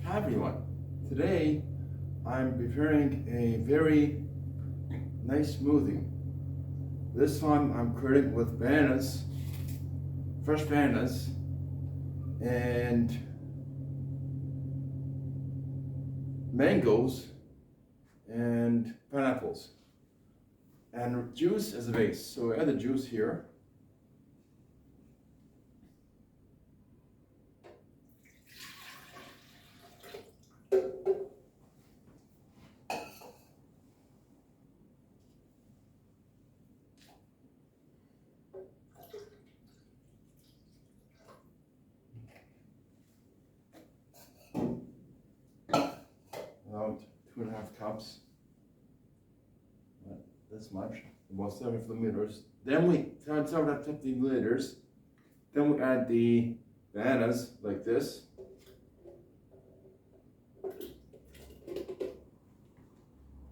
Hi everyone. Today I'm preparing a very nice smoothie. This time I'm creating with bananas, fresh bananas, and mangoes and pineapples, and juice as a base. So I add the juice here. About 2.5 cups, this much, about 750 milliliters. Then we 750 milliliters. Then we add the bananas like this.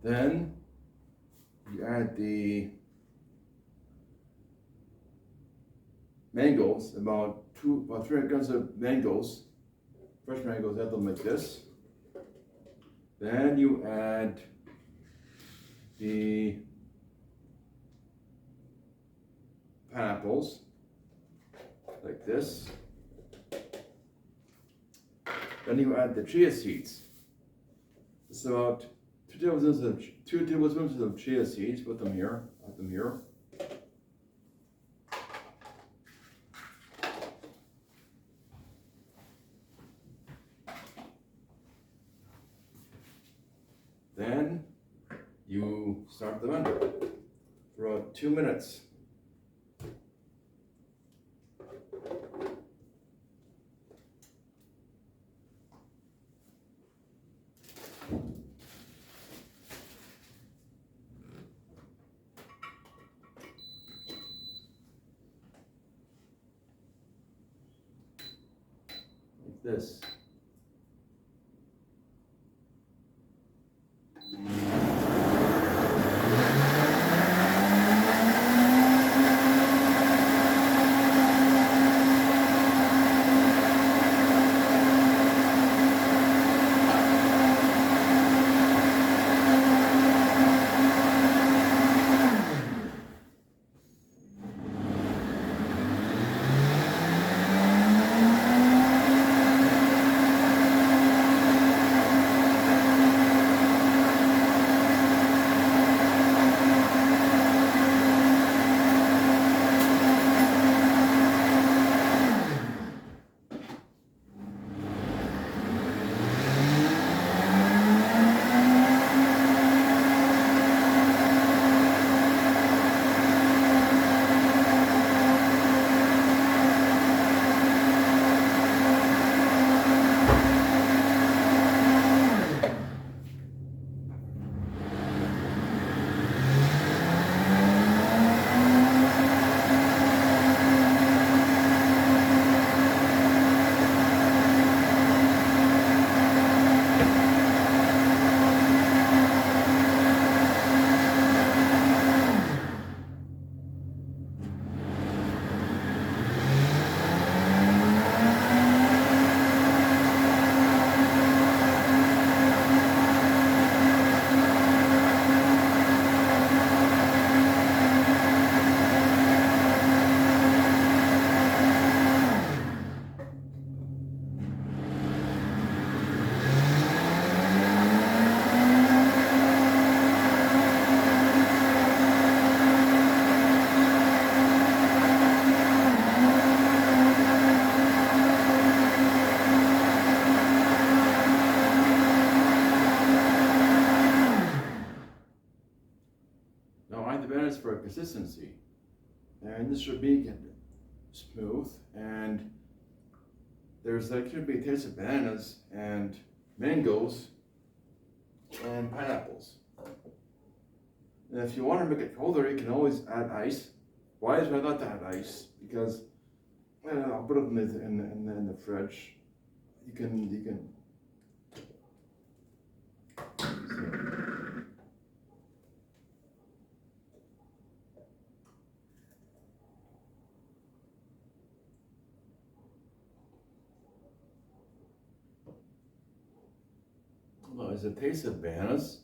Then you add the mangoes, about 300 grams of mangoes, fresh mangoes. Add them like this. Then you add the pineapples like this. Then you add the chia seeds. It's about 2 tablespoons of chia seeds. Put them here. Put them here. Then you start the blender for about 2 minutes. Like this. Now add the bananas for consistency, and this should be smooth, and there's should be a taste of bananas and mangoes and pineapples. And if you want to make it colder, you can always add ice. Why is I not to add ice? Because I'll put it in the fridge. You can. Well, there's a taste of bananas,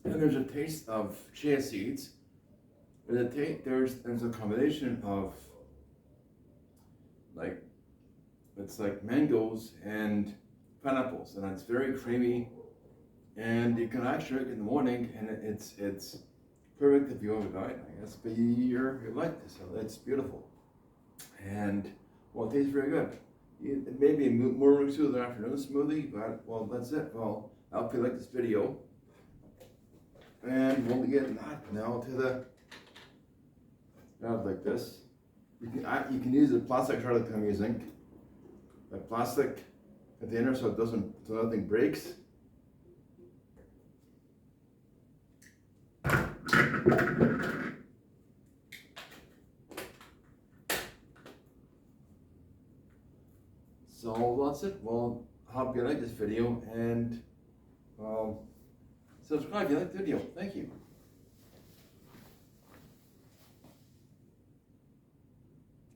and there's a taste of chia seeds. There's a combination of like it's like mangoes and pineapples, and it's very creamy. And you can actually drink it in the morning, and it's perfect if you have a diet, I guess. But you like this, so it's beautiful, and well, it tastes very good. It may be a more to the afternoon smoothie, but well, that's it. Well, I hope you like this video, and we'll get now to the like this. You can use the plastic jar that I'm using, the plastic container, so nothing breaks. So that's it. Well, I hope you like this video, and subscribe if you like the video. Thank you.